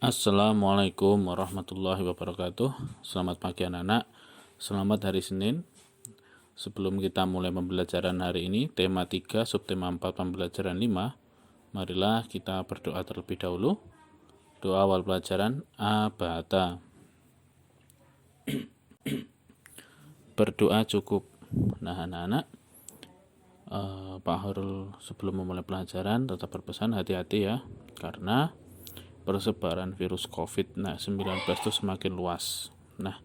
Assalamualaikum warahmatullahi wabarakatuh. Selamat pagi anak-anak. Selamat hari Senin. Sebelum kita mulai pembelajaran hari ini, tema 3, subtema 4, pembelajaran 5, marilah kita berdoa terlebih dahulu. Doa awal pelajaran Abata. Berdoa cukup. Nah anak-anak, Pak Horul sebelum memulai pelajaran tetap berpesan hati-hati ya, karena persebaran virus COVID-19 itu semakin luas. Nah,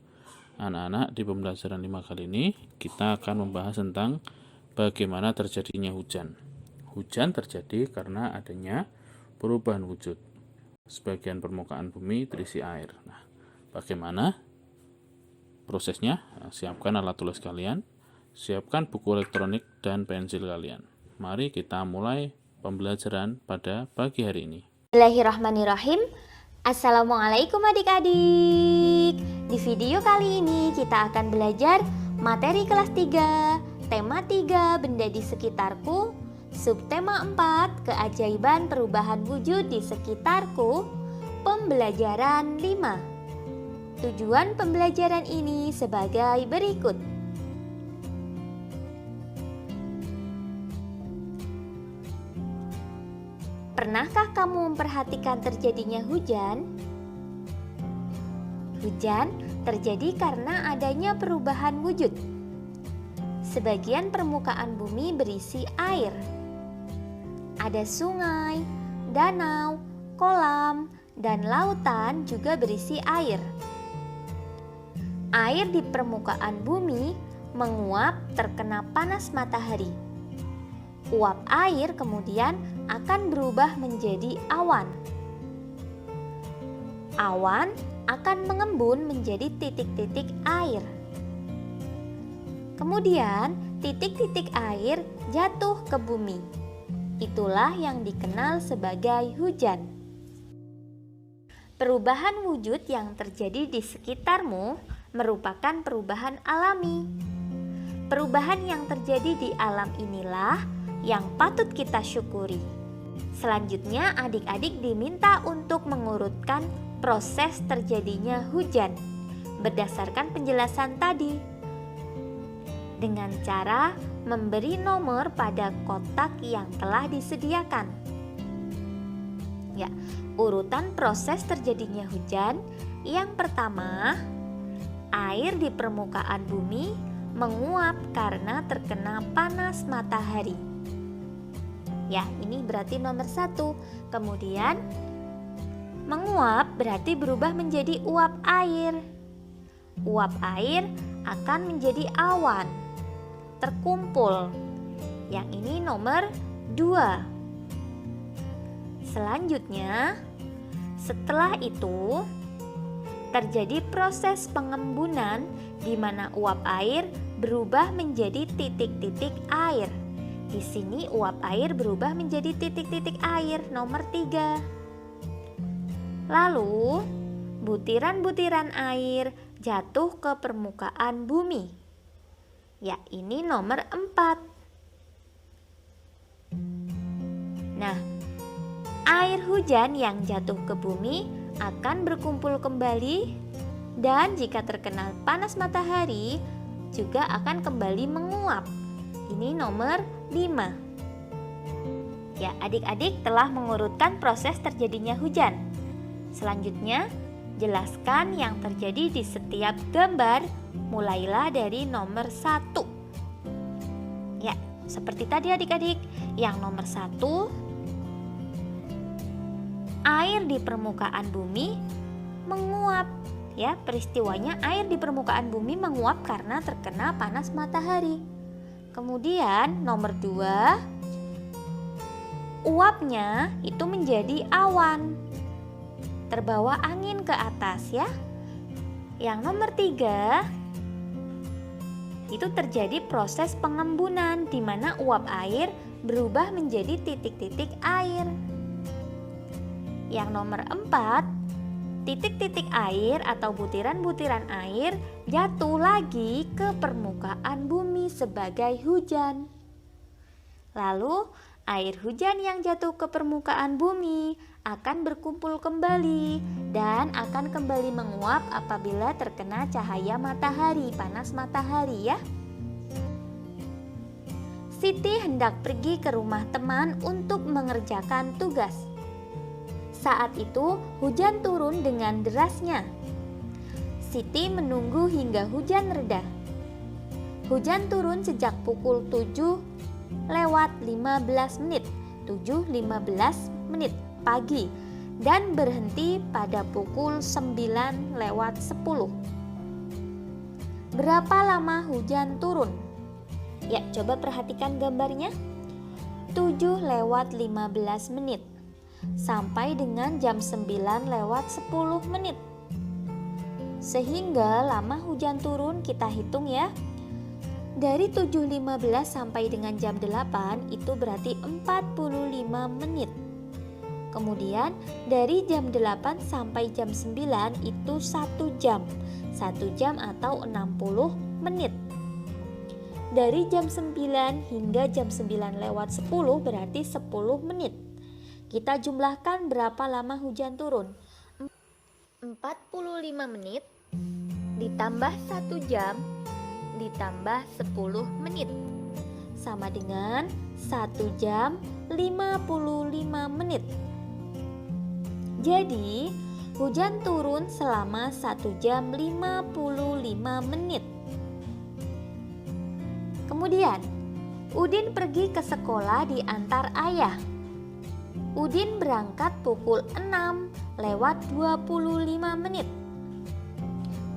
anak-anak, di pembelajaran 5 kali ini kita akan membahas tentang bagaimana terjadinya hujan. Hujan terjadi karena adanya perubahan wujud. Sebagian permukaan bumi terisi air. Nah, bagaimana prosesnya? Nah, siapkan alat tulis kalian, siapkan buku elektronik dan pensil kalian. Mari kita mulai pembelajaran pada pagi hari ini. Bismillahirrahmanirrahim. Assalamualaikum adik-adik. Di video kali ini kita akan belajar materi kelas 3, tema 3, benda di sekitarku, subtema 4, keajaiban perubahan wujud di sekitarku, pembelajaran 5. Tujuan pembelajaran ini sebagai berikut. Pernahkah kamu memperhatikan terjadinya hujan? Hujan terjadi karena adanya perubahan wujud. Sebagian permukaan bumi berisi air. Ada sungai, danau, kolam, dan lautan juga berisi air. Air di permukaan bumi menguap terkena panas matahari. Uap air kemudian akan berubah menjadi awan. Awan akan mengembun menjadi titik-titik air. Kemudian titik-titik air jatuh ke bumi. Itulah yang dikenal sebagai hujan. Perubahan wujud yang terjadi di sekitarmu merupakan perubahan alami. Perubahan yang terjadi di alam inilah yang patut kita syukuri. Selanjutnya adik-adik diminta untuk mengurutkan proses terjadinya hujan berdasarkan penjelasan tadi dengan cara memberi nomor pada kotak yang telah disediakan. Ya, urutan proses terjadinya hujan. Yang pertama, air di permukaan bumi menguap karena terkena panas matahari. Ya, ini berarti nomor 1. Kemudian menguap berarti berubah menjadi uap air. Uap air akan menjadi awan, terkumpul. Yang ini nomor 2. Selanjutnya, setelah itu terjadi proses pengembunan di mana uap air berubah menjadi titik-titik air. Di sini uap air berubah menjadi titik-titik air, nomor 3. Lalu, butiran-butiran air jatuh ke permukaan bumi. Ya, ini nomor 4. Nah, air hujan yang jatuh ke bumi akan berkumpul kembali dan jika terkena panas matahari juga akan kembali menguap. Ini nomor 5. Ya, adik-adik telah mengurutkan proses terjadinya hujan. Selanjutnya, jelaskan yang terjadi di setiap gambar. Mulailah dari nomor 1. Ya, seperti tadi adik-adik. Yang nomor 1, air di permukaan bumi menguap. Ya, peristiwanya air di permukaan bumi menguap karena terkena panas matahari. Kemudian nomor 2, uapnya itu menjadi awan, terbawa angin ke atas ya. Yang nomor 3, itu terjadi proses pengembunan di mana uap air berubah menjadi titik-titik air. Yang nomor 4, titik-titik air atau butiran-butiran air jatuh lagi ke permukaan bumi sebagai hujan. Lalu, air hujan yang jatuh ke permukaan bumi akan berkumpul kembali dan akan kembali menguap apabila terkena cahaya matahari, panas matahari ya. Siti hendak pergi ke rumah teman untuk mengerjakan tugas. Saat itu hujan turun dengan derasnya. Siti menunggu hingga hujan reda. Hujan turun sejak pukul 7:15 pagi dan berhenti pada pukul 9:10. Berapa lama hujan turun? Ya, coba perhatikan gambarnya. 7:15 sampai dengan jam 9:10. Sehingga lama hujan turun kita hitung ya. Dari 7:15 sampai dengan jam 8 itu berarti 45 menit. Kemudian dari jam 8 sampai jam 9 itu 1 jam. 1 jam atau 60 menit. Dari jam 9 hingga jam 9:10 berarti 10 menit. Kita jumlahkan berapa lama hujan turun. 45 menit ditambah 1 jam ditambah 10 menit sama dengan 1 jam 55 menit. Jadi hujan turun selama 1 jam 55 menit. Kemudian Udin pergi ke sekolah diantar ayah. Udin berangkat pukul 6:25.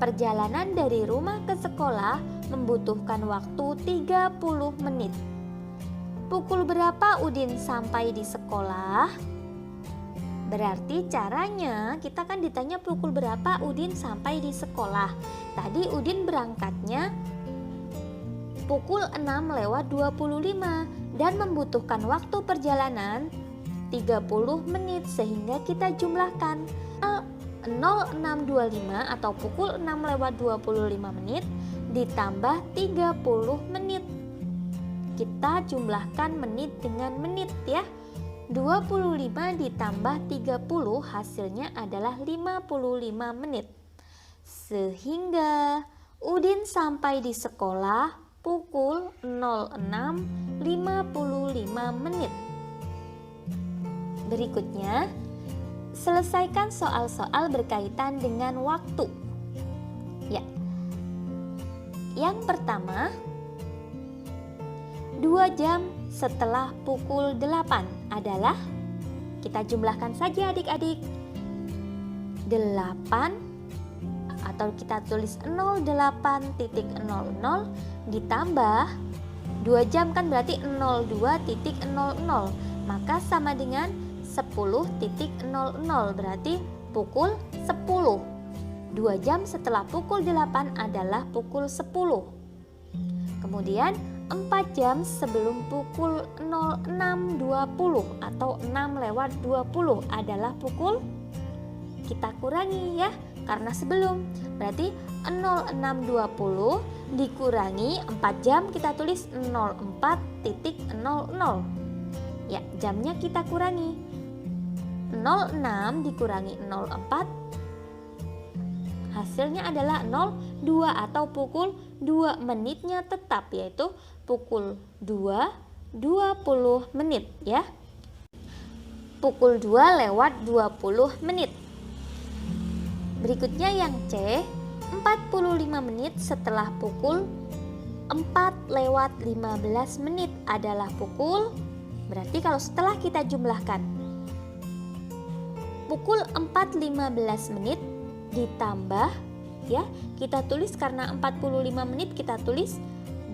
Perjalanan dari rumah ke sekolah membutuhkan waktu 30 menit. Pukul berapa Udin sampai di sekolah? Berarti caranya kita kan ditanya pukul berapa Udin sampai di sekolah. Tadi Udin berangkatnya pukul 6:25 dan membutuhkan waktu perjalanan 30 menit sehingga kita jumlahkan 06.25 atau pukul 6:25 ditambah 30 menit. Kita jumlahkan menit dengan menit ya. 25 ditambah 30 hasilnya adalah 55 menit. Sehingga Udin sampai di sekolah pukul 06:55. Berikutnya, selesaikan soal-soal berkaitan dengan waktu. Ya. Yang pertama, 2 jam setelah pukul 8 adalah, kita jumlahkan saja adik-adik, 8 atau kita tulis 08.00 ditambah 2 jam kan berarti 02.00, maka sama dengan 10.00 berarti pukul 10. 2 jam setelah pukul 8 adalah pukul 10. Kemudian 4 jam sebelum pukul 06.20 atau 6:20 adalah pukul, kita kurangi ya karena sebelum, berarti 06.20 dikurangi 4 jam kita tulis 04.00. Ya, jamnya kita kurangi. 06 dikurangi 04 hasilnya adalah 02 atau pukul 2, menitnya tetap yaitu pukul 2:20 menit ya. Pukul 2:20 menit. Berikutnya yang C, 45 menit setelah pukul 4:15 adalah pukul, berarti kalau setelah kita jumlahkan pukul 4:15 ditambah ya, kita tulis karena 45 menit kita tulis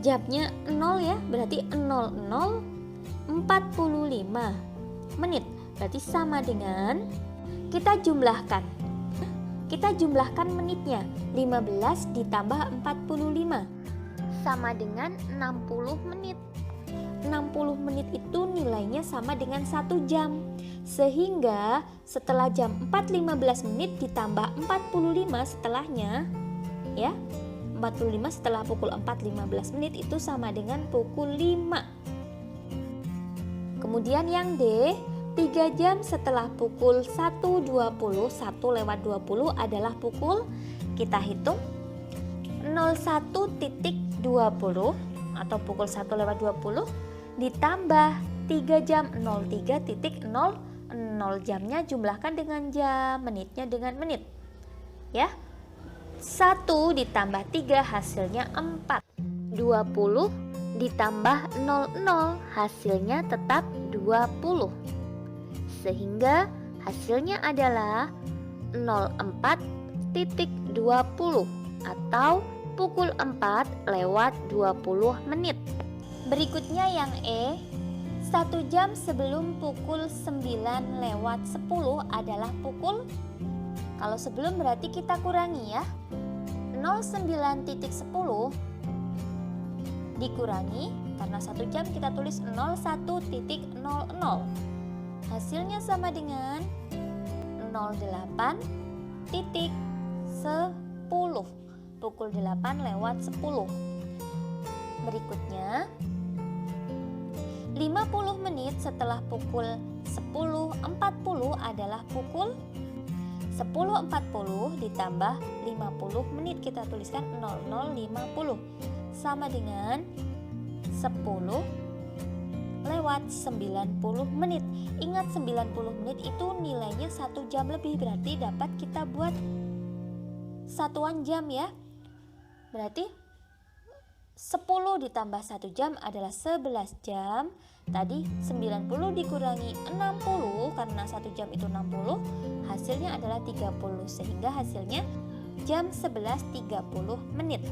jamnya 0 ya, berarti 00:45 menit. Berarti sama dengan kita jumlahkan menitnya, 15 ditambah 45 sama dengan 60 menit. 60 menit itu nilainya sama dengan 1 jam. Sehingga setelah jam 4:15 ditambah 45 setelahnya ya. 45 setelah pukul 4:15 itu sama dengan pukul 5. Kemudian yang D, 3 jam setelah pukul 1.20, 1:20 adalah pukul, kita hitung 01.20 atau pukul 1:20 ditambah 3 jam 03.00, jamnya jumlahkan dengan jam, menitnya dengan menit. Ya. 1 ditambah 3 hasilnya 4. 20 ditambah 00 hasilnya tetap 20. Sehingga hasilnya adalah 04.20 atau pukul 4:20 menit. Berikutnya yang E, 1 jam sebelum pukul 9:10 adalah pukul, kalau sebelum berarti kita kurangi ya, 09.10 dikurangi, karena 1 jam kita tulis 01.00, hasilnya sama dengan 08.10, pukul 8:10. Berikutnya 50 menit setelah pukul 10.40 adalah pukul 10.40 ditambah 50 menit, kita tuliskan 00.50 sama dengan 10:90 menit. Ingat 90 menit itu nilainya 1 jam lebih, berarti dapat kita buat satuan jam ya. Berarti 10 ditambah 1 jam adalah 11 jam. Tadi 90 dikurangi 60 karena 1 jam itu 60, hasilnya adalah 30, sehingga hasilnya jam 11.30 menit.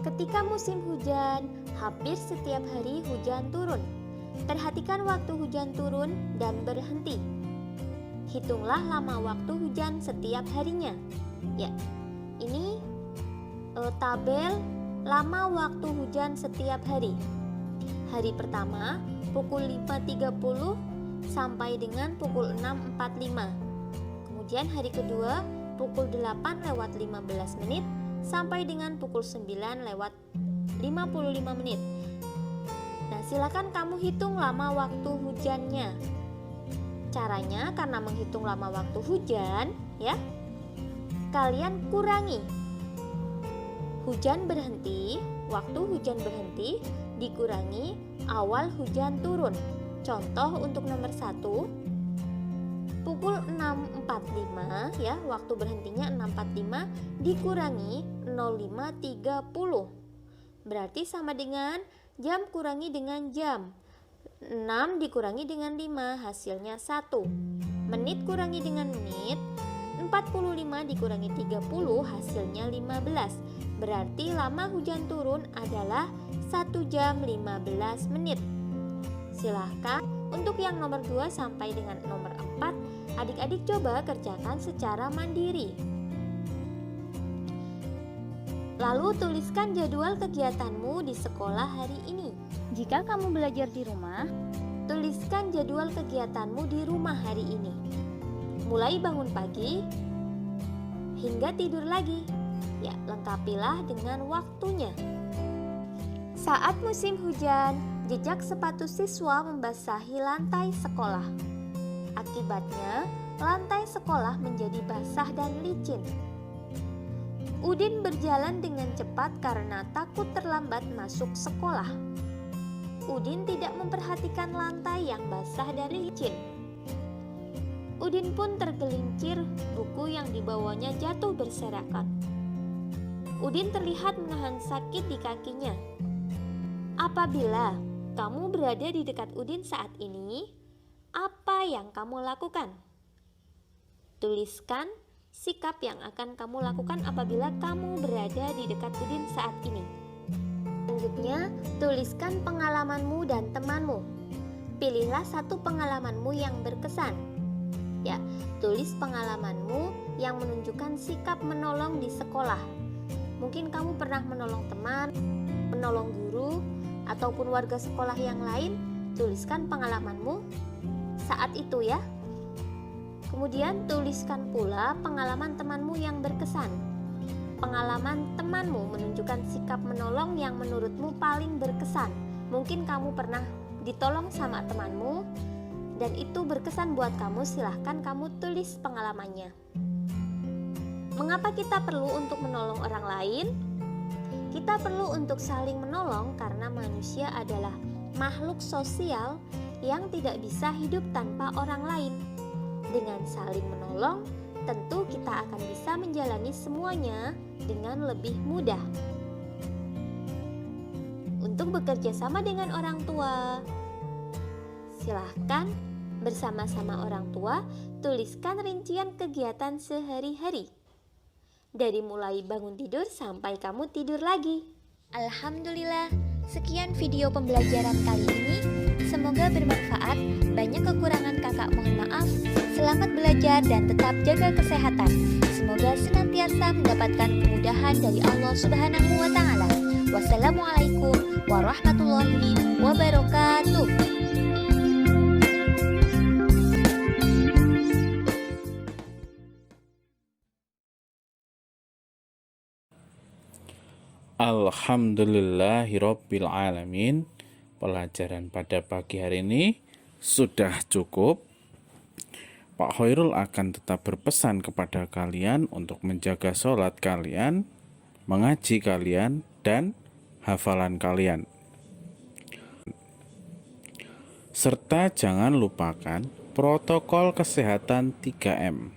Ketika musim hujan, hampir setiap hari hujan turun. Perhatikan waktu hujan turun dan berhenti. Hitunglah lama waktu hujan setiap harinya. Ya, ini tabel lama waktu hujan setiap hari. Hari pertama pukul 5.30 sampai dengan pukul 6.45. Kemudian hari kedua pukul 8:15 menit sampai dengan pukul 9:55 menit. Nah, silakan kamu hitung lama waktu hujannya. Caranya, karena menghitung lama waktu hujan, ya, kalian kurangi hujan berhenti, waktu hujan berhenti dikurangi awal hujan turun. Contoh untuk nomor 1, pukul 6.45 ya, waktu berhentinya 6.45 dikurangi 05.30. Berarti sama dengan jam kurangi dengan jam. 6 dikurangi dengan 5 hasilnya 1. Menit kurangi dengan menit, 45 dikurangi 30 hasilnya 15. Berarti lama hujan turun adalah 1 jam 15 menit. Silahkan untuk yang nomor 2 sampai dengan nomor 4, adik-adik coba kerjakan secara mandiri. Lalu tuliskan jadwal kegiatanmu di sekolah hari ini. Jika kamu belajar di rumah, tuliskan jadwal kegiatanmu di rumah hari ini. Mulai bangun pagi hingga tidur lagi. Ya, lengkapilah dengan waktunya. Saat musim hujan, jejak sepatu siswa membasahi lantai sekolah. Akibatnya, lantai sekolah menjadi basah dan licin. Udin berjalan dengan cepat karena takut terlambat masuk sekolah. Udin tidak memperhatikan lantai yang basah dan licin. Udin pun tergelincir, buku yang dibawanya jatuh berserakan. Udin terlihat menahan sakit di kakinya. Apabila kamu berada di dekat Udin saat ini, apa yang kamu lakukan? Tuliskan sikap yang akan kamu lakukan apabila kamu berada di dekat Udin saat ini. Selanjutnya, tuliskan pengalamanmu dan temanmu. Pilihlah satu pengalamanmu yang berkesan. Ya, tulis pengalamanmu yang menunjukkan sikap menolong di sekolah. Mungkin kamu pernah menolong teman, menolong guru, ataupun warga sekolah yang lain. Tuliskan pengalamanmu saat itu ya. Kemudian tuliskan pula pengalaman temanmu yang berkesan. Pengalaman temanmu menunjukkan sikap menolong yang menurutmu paling berkesan. Mungkin kamu pernah ditolong sama temanmu dan itu berkesan buat kamu, silahkan kamu tulis pengalamannya. Mengapa kita perlu untuk menolong orang lain? Kita perlu untuk saling menolong karena manusia adalah makhluk sosial yang tidak bisa hidup tanpa orang lain. Dengan saling menolong, tentu kita akan bisa menjalani semuanya dengan lebih mudah. Untuk bekerja sama dengan orang tua, silahkan bersama-sama orang tua tuliskan rincian kegiatan sehari-hari. Dari mulai bangun tidur sampai kamu tidur lagi. Alhamdulillah, sekian video pembelajaran kali ini. Semoga bermanfaat. Banyak kekurangan kakak mohon maaf. Selamat belajar dan tetap jaga kesehatan. Semoga senantiasa mendapatkan kemudahan dari Allah Subhanahu wa Ta'ala. Wassalamualaikum warahmatullahi wabarakatuh. Alhamdulillahirabbil alamin. Pelajaran pada pagi hari ini sudah cukup. Pak Khairul akan tetap berpesan kepada kalian untuk menjaga sholat kalian, mengaji kalian, dan hafalan kalian. Serta jangan lupakan protokol kesehatan 3M.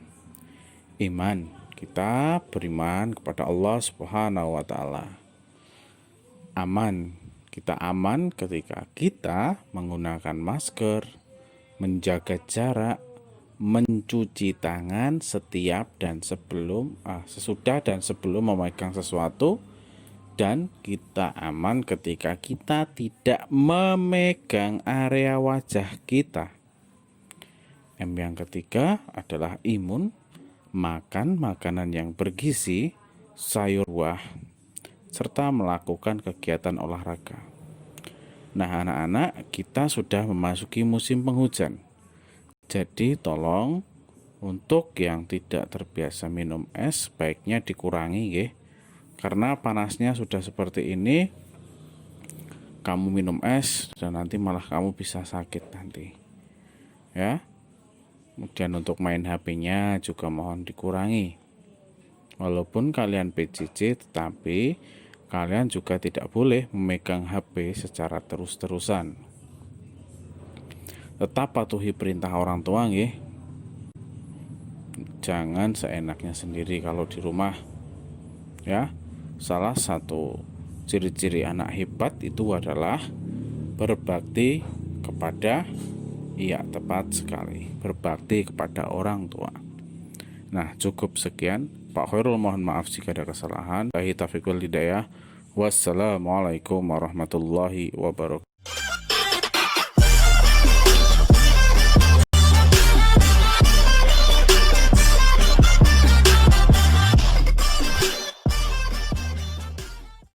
Iman, kita beriman kepada Allah Subhanahu wa Ta'ala. Aman, kita aman ketika kita menggunakan masker, menjaga jarak, mencuci tangan setiap dan sesudah dan sebelum memegang sesuatu, dan kita aman ketika kita tidak memegang area wajah kita. M yang ketiga adalah imun, makan makanan yang bergizi, sayur buah, serta melakukan kegiatan olahraga. Nah anak-anak, kita sudah memasuki musim penghujan. Jadi tolong untuk yang tidak terbiasa minum es baiknya dikurangi ya. Karena panasnya sudah seperti ini, kamu minum es dan nanti malah kamu bisa sakit nanti. Ya. Kemudian untuk main HP-nya juga mohon dikurangi. Walaupun kalian PJJ, tetapi kalian juga tidak boleh memegang HP secara terus-terusan. Tetap patuhi perintah orang tua nggih. Jangan seenaknya sendiri kalau di rumah. Ya. Salah satu ciri-ciri anak hebat itu adalah berbakti kepada, iya tepat sekali, berbakti kepada orang tua. Nah cukup sekian. Pak Khairul mohon maaf jika ada kesalahan. Wassalamualaikum warahmatullahi wabarakatuh.